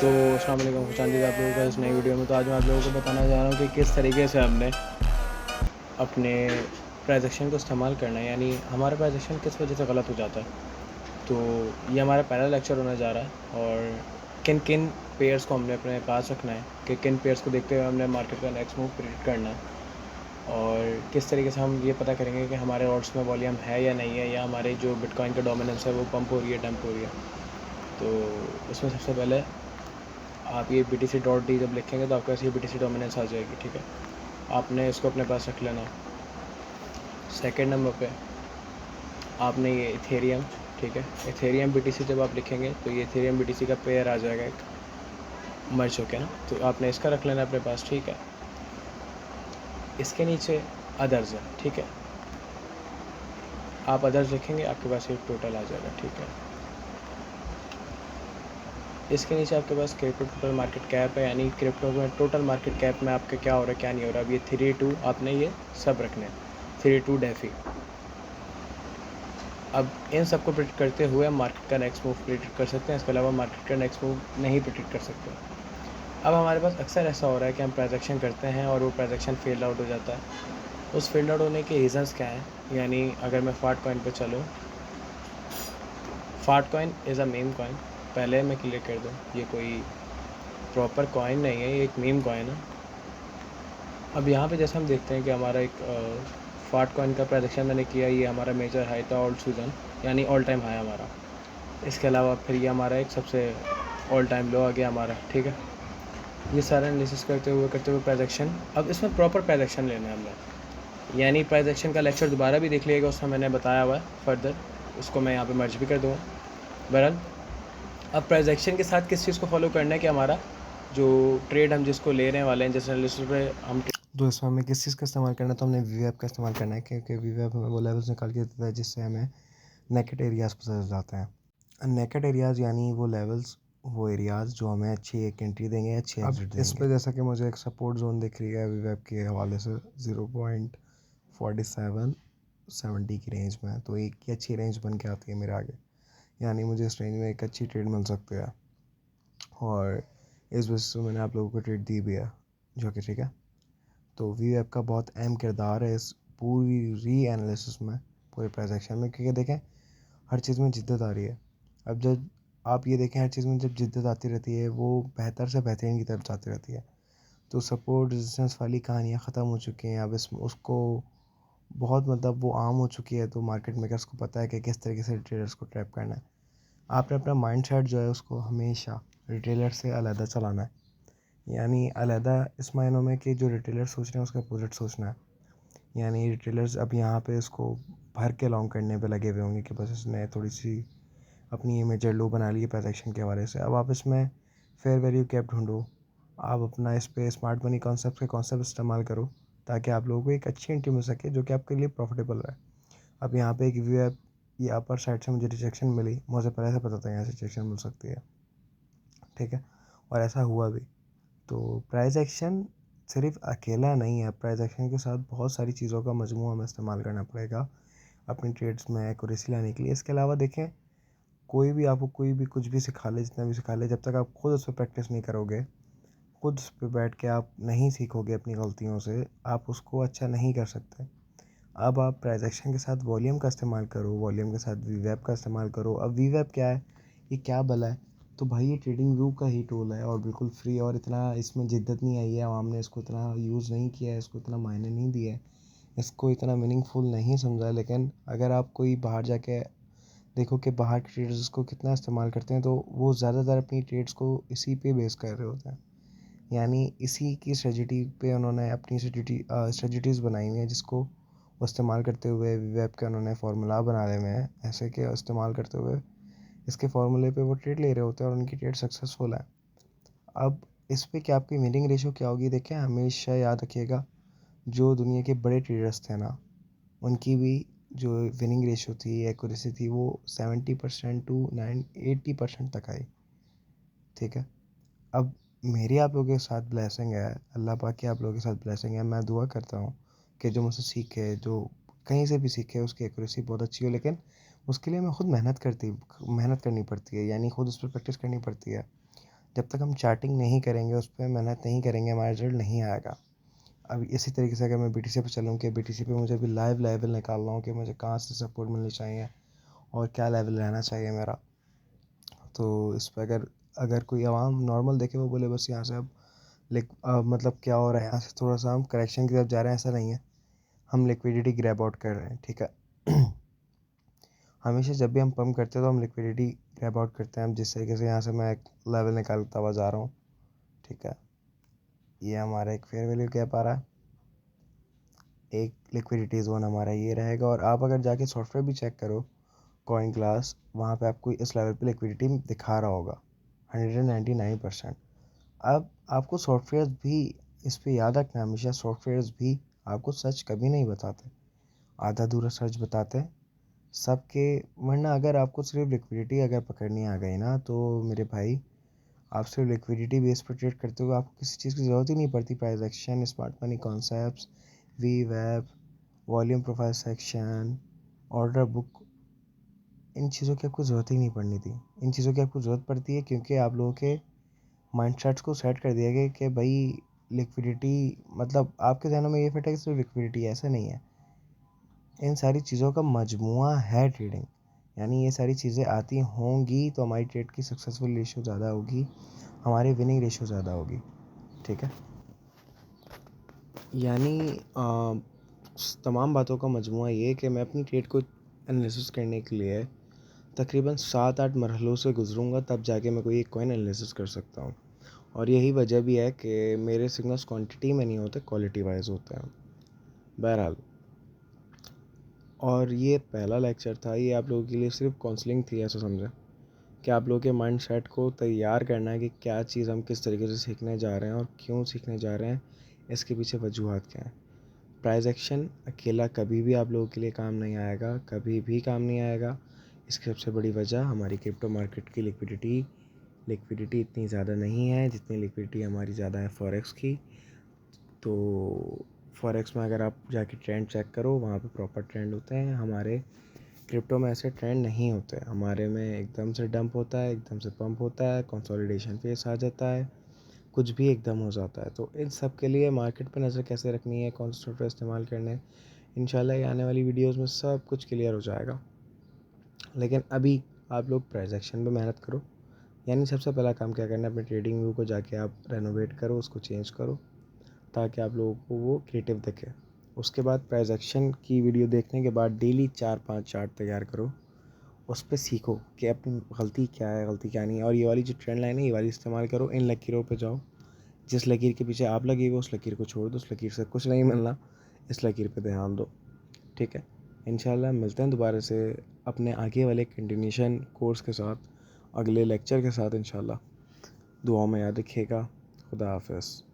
तो अस्सलाम वालेकुम खुशामदीद आप लोगों का इस नई वीडियो में। तो आज मैं आप लोगों को बताना जा रहा हूँ कि किस तरीके से हमने अपने प्राइजेक्शन को इस्तेमाल करना है, यानी हमारा प्राइजेक्शन किस वजह से गलत हो जाता है। तो ये हमारा पहला लेक्चर होने जा रहा है और किन किन पेयर्स को हमने अपने पास रखना है, कि किन पेयर्स को देखते हुए हमने मार्केट का नेक्स्ट मूव प्रेडिक्ट करना है, और किस तरीके से हम ये पता करेंगे कि हमारे ऑर्ड्स में वॉल्यूम है या नहीं है, या हमारे जो बिटकॉइन का डोमिनेंस है वो पंप हो रही है, डंप हो रही है। तो उसमें सबसे पहले आप ये BTC.D जब लिखेंगे तो आपके पास ये BTC डोमिनेंस आ जाएगी, ठीक है। आपने इसको अपने पास रख लेना। सेकंड नंबर पे आपने ये इथेरियम, ठीक है, इथेरियम BTC जब आप लिखेंगे तो ये इथेरियम BTC का पेयर आ जाएगा एक, मर्ज होके ना, तो आपने इसका रख लेना अपने पास, ठीक है। इसके नीचे अदर्स है, ठीक है, आप अदर्स लिखेंगे आपके पास ये टोटल आ जाएगा, ठीक है। इसके नीचे आपके पास क्रिप्टो टोटल मार्केट कैप है, यानी क्रिप्टो में टोटल मार्केट कैप में आपके क्या हो रहा है क्या नहीं हो रहा। अब ये 3-2 आपने ये सब रखने हैं, 3-2 डेफी। अब इन सबको प्रिडिक्ट करते हुए हम मार्केट का नेक्स्ट मूव प्रिडिक्ट कर सकते हैं, इसके अलावा मार्केट का नेक्स्ट मूव नहीं प्रिडिक्ट कर सकते। अब हमारे पास अक्सर ऐसा हो रहा है कि हम ट्रांजैक्शन करते हैं और वो ट्रांजैक्शन फेल आउट हो जाता है। उस फेल आउट होने के रीज़न्स क्या हैं, यानी अगर मैं फाट कॉइन पे चलूँ, फाट coin is a meme coin. पहले मैं क्लियर कर दूँ, ये कोई प्रॉपर कॉइन नहीं है, ये एक मीम कॉइन है। अब यहाँ पे जैसे हम देखते हैं कि हमारा एक फाट कॉइन का प्रेडिक्शन मैंने किया, ये हमारा मेजर हाई था ऑल सीज़न, यानी ऑल टाइम हाई हमारा। इसके अलावा फिर ये हमारा एक सबसे ऑल टाइम लो आ गया हमारा, ठीक है। ये सारा एनालिसिस करते हुए प्रेडिक्शन, अब इसमें प्रॉपर प्रेडिक्शन लेना है हमने, यानी प्रेडिक्शन का लेक्चर दोबारा भी देख लीजिएगा, उसमें मैंने बताया हुआ है फर्दर, उसको मैं यहाँ पे मर्ज भी कर दूँगा। बहरहाल अब प्रेडिक्शन के साथ किस चीज़ को फॉलो करना है कि हमारा जो ट्रेड हम जिसको लेने वाले हैं, जिस एनालिसिस पे हम, तो इसमें हमें किस चीज़ का इस्तेमाल करना है, तो हमने वीवैप का इस्तेमाल करना है, क्योंकि वीवैप हमें वो लेवल्स निकाल के देता है जिससे हमें नेकेड एरियाज़ पता चल जाते हैं। नेकेड एरियाज़ यानी वो लेवल्स, वो एरियाज़ जो हमें अच्छी एक एंट्री देंगे, अच्छी एग्जिट देंगे। इस पर जैसा कि मुझे एक सपोर्ट जोन दिख रही है वीवैप के हवाले से 0.4770 की रेंज में, तो एक ही अच्छी रेंज बन के आती है मेरे आगे, यानी मुझे इस रेंज में एक अच्छी ट्रेड मिल सकती है, और इस वजह से मैंने आप लोगों को ट्रेड दी भी है, जो कि ठीक है। तो वीवैप का बहुत अहम किरदार है इस पूरी री एनालिसिस में, पूरे ट्रांजैक्शन में, क्योंकि देखें हर चीज़ में जिद्दत आ रही है। अब जब आप ये देखें हर चीज़ में जब जिद्दत आती रहती है, वो बेहतर से बेहतरीन की तरफ जाती रहती है। तो सपोर्ट रेजिस्टेंस वाली कहानियाँ ख़त्म हो चुकी हैं, अब इस उसको बहुत मतलब वो आम हो चुकी है, तो मार्केट मेकर्स को पता है कि किस तरीके से ट्रेडर्स को ट्रैप करना है। आपने अपना माइंड सेट जो है उसको हमेशा रिटेलर से अलहदा चलाना है, यानी अलहदा इस मायनों में कि जो रिटेलर सोच रहे हैं उसके अपोजिट सोचना है। यानी रिटेलर्स अब यहाँ पे इसको भर के लॉन्ग करने पे लगे हुए होंगे कि बस इसने थोड़ी सी अपनी ये मेजर लो बना ली है ट्रांजैक्शन के हवाले से। अब आप इसमें फेयर वैल्यू कैप ढूंढो, आप अपना इस पे स्मार्ट मनी कॉन्सेप्ट के कॉन्सेप्ट इस्तेमाल करो, ताकि आप लोगों को एक अच्छी एंट्री मिल सके जो कि आपके लिए प्रॉफिटेबल है। अब यहाँ पे एक व्यू है, ये अपर साइड से मुझे रिजेक्शन मिली, मुझे पहले से पता था यहाँ से रिजेक्शन मिल सकती है, ठीक है, और ऐसा हुआ भी। तो प्राइस एक्शन सिर्फ अकेला नहीं है, प्राइस एक्शन के साथ बहुत सारी चीज़ों का मजमू हमें इस्तेमाल करना पड़ेगा अपनी ट्रेड्स में एक्यूरेसी लाने के लिए। इसके अलावा देखें, कोई भी आपको कोई भी कुछ भी सिखा ले, जितना भी सिखा ले, जब तक आप खुद उस पर प्रैक्टिस नहीं करोगे, खुद उस पर बैठ के आप नहीं सीखोगे अपनी गलतियों से, आप उसको अच्छा नहीं कर सकते। अब आप प्राइस एक्शन के साथ वॉल्यूम का इस्तेमाल करो, वॉल्यूम के साथ वीवैप का इस्तेमाल करो। अब वीवैप क्या है, ये क्या भला है, तो भाई ये ट्रेडिंग व्यू का ही टूल है और बिल्कुल फ्री, और इतना इसमें जिद्दत नहीं आई है, आवाम ने इसको इतना यूज़ नहीं किया है, इसको इतना मायने नहीं दिया है, इसको इतना मीनिंगफुल नहीं समझा। लेकिन अगर आप कोई बाहर जाके देखो कि बाहर के ट्रेडर्स इसको कितना इस्तेमाल करते हैं, तो वो ज़्यादातर अपनी ट्रेड्स को इसी पे बेस कर रहे होते हैं, यानी इसी की स्ट्रेटजी पे उन्होंने अपनी स्ट्रेटजीज़ बनाई हुई हैं, जिसको वो इस्तेमाल करते हुए वेब के उन्होंने फार्मूला बना रहे हुए हैं, ऐसे के इस्तेमाल करते हुए इसके फार्मूले पे वो ट्रेड ले रहे होते हैं और उनकी ट्रेड सक्सेसफुल है। अब इस पे क्या आपकी विनिंग रेशो क्या होगी, देखें हमेशा याद रखिएगा, जो दुनिया के बड़े ट्रेडर्स थे ना, उनकी भी जो विनिंग रेशो थी, एक्यूरेसी थी, वो 70% टू 80% तक आई, ठीक है। अब मेरी आप लोगों के साथ ब्लेसिंग है, अल्लाह पाक की आप लोगों के साथ ब्लेसिंग है, मैं दुआ करता हूँ कि जो मुझसे सीखे, जो कहीं से भी सीखे, उसकी एक्यूरेसी बहुत अच्छी हो, लेकिन उसके लिए हमें खुद मेहनत करनी पड़ती है, यानी खुद उस पर प्रैक्टिस करनी पड़ती है। जब तक हम चार्टिंग नहीं करेंगे, उस पर मेहनत नहीं करेंगे, हमारा रिजल्ट नहीं आएगा। अब इसी तरीके से अगर मैं बीटीसी पे चलूँ कि बीटीसी पे मुझे अभी लाइव लेवल निकालना हो कि मुझे कहाँ से सपोर्ट मिलनी चाहिए और क्या लेवल रहना चाहिए मेरा, तो इस पर अगर अगर कोई आवाम नॉर्मल देखे, वो बोले बस यहाँ से अब मतलब क्या हो रहा है, यहाँ से थोड़ा सा हम करेक्शन की तरफ जा रहे हैं, ऐसा नहीं है। हम लिक्विडिटी ग्रैब आउट कर रहे हैं, ठीक है। हमेशा जब भी हम पंप करते हैं तो हम लिक्विडिटी ग्रैब आउट करते हैं। हम जिस तरीके से यहाँ से मैं एक लेवल निकालता हुआ जा रहा हूँ, ठीक है। ये हमारा एक फेयर वैल्यू गैप आ रहा है, एक लिक्विडिटी जोन हमारा ये रहेगा। और आप अगर जाके सॉफ्टवेयर भी चेक करो कॉइन क्लास, वहाँ पे आपको इस लेवल पे लिक्विडिटी दिखा रहा होगा 199%। अब आपको सॉफ्टवेयर भी इस पे याद रखना, हमेशा सॉफ्टवेयर्स भी आपको सच कभी नहीं बताते, आधा अधूरा सच बताते हैं सबके। वरना अगर आपको सिर्फ लिक्विडिटी अगर पकड़नी आ गई ना, तो मेरे भाई आप सिर्फ लिक्विडिटी बेस पर ट्रेड करते हो, आपको किसी चीज़ की ज़रूरत ही नहीं पड़ती। Price action, smart money concepts, V वेब, volume profile section, order book, इन चीज़ों की आपको ज़रूरत ही नहीं पड़नी थी। इन चीज़ों की आपको ज़रूरत पड़ती है क्योंकि आप लोगों के माइंडसेट्स को सेट कर दिया गया कि भाई लिक्विडिटी, मतलब आपके ज़हनों में ये फिट है कि सिर्फ लिक्विडिटी, ऐसा नहीं है। इन सारी चीज़ों का मजमुआ है ट्रेडिंग। यानी ये सारी चीज़ें आती होंगी तो हमारी ट्रेड की सक्सेसफुल रेशियो ज़्यादा होगी, हमारी विनिंग रेशियो ज़्यादा होगी, ठीक है। यानी तमाम बातों का मजमुआ ये कि मैं अपनी ट्रेड को एनालिसिस करने के लिए तकरीबन 7-8 मरहलों से गुज़रूँगा, तब जाके मैं कोई एक कॉइन एनालिसिस कर सकता हूँ। और यही वजह भी है कि मेरे सिग्नल्स क्वांटिटी में नहीं होते, क्वालिटी वाइज होते हैं। बहरहाल, और ये पहला लेक्चर था, ये आप लोगों के लिए सिर्फ काउंसलिंग थी, ऐसा समझें कि आप लोगों के माइंड सेट को तैयार करना है कि क्या चीज़ हम किस तरीके से सीखने जा रहे हैं और क्यों सीखने जा रहे हैं, इसके पीछे वजूहत क्या हैं। प्राइस एक्शन अकेला कभी भी आप लोगों के लिए काम नहीं आएगा, कभी भी काम नहीं आएगा। इसकी सबसे बड़ी वजह हमारी क्रिप्टो मार्केट की लिक्विडिटी इतनी ज़्यादा नहीं है जितनी लिक्विडिटी हमारी ज़्यादा है फॉरेक्स की। तो फॉरेक्स में अगर आप जाके ट्रेंड चेक करो, वहाँ पे प्रॉपर ट्रेंड होते हैं। हमारे क्रिप्टो में ऐसे ट्रेंड नहीं होते, हमारे में एकदम से डंप होता है, एकदम से पंप होता है, कंसोलिडेशन फेस आ जाता है, कुछ भी एकदम हो जाता है। तो इन सब के लिए मार्केट पे नज़र कैसे रखनी है, कौन से सॉफ्टवेयर इस्तेमाल करने, इंशाल्लाह ये आने वाली वीडियोस में सब कुछ क्लियर हो जाएगा। लेकिन अभी आप लोग प्राइस एक्शन पे मेहनत करो। यानी सबसे पहला काम क्या करना है, अपने ट्रेडिंग व्यू को जाके आप रेनोवेट करो, उसको चेंज करो ताकि आप लोगों को वो क्रिएटिव दिखे। उसके बाद प्राइस एक्शन की वीडियो देखने के बाद डेली 4-5 चार्ट तैयार करो, उस पर सीखो कि अपनी गलती क्या है, गलती क्या नहीं है। और ये वाली जो ट्रेंड लाइन है, ये वाली इस्तेमाल करो। इन लकीरों पे जाओ, जिस लकीर के पीछे आप लगे हो उस लकीर को छोड़ दो, उस लकीर से कुछ नहीं मिलना, इस लकीर पे ध्यान दो, ठीक है। इंशाल्लाह मिलते हैं दोबारा से अपने आगे वाले कंटिन्यूशन कोर्स के साथ, अगले लेक्चर के साथ इंशाल्लाह। दुआ में याद रखिएगा। खुदा हाफ़िज़।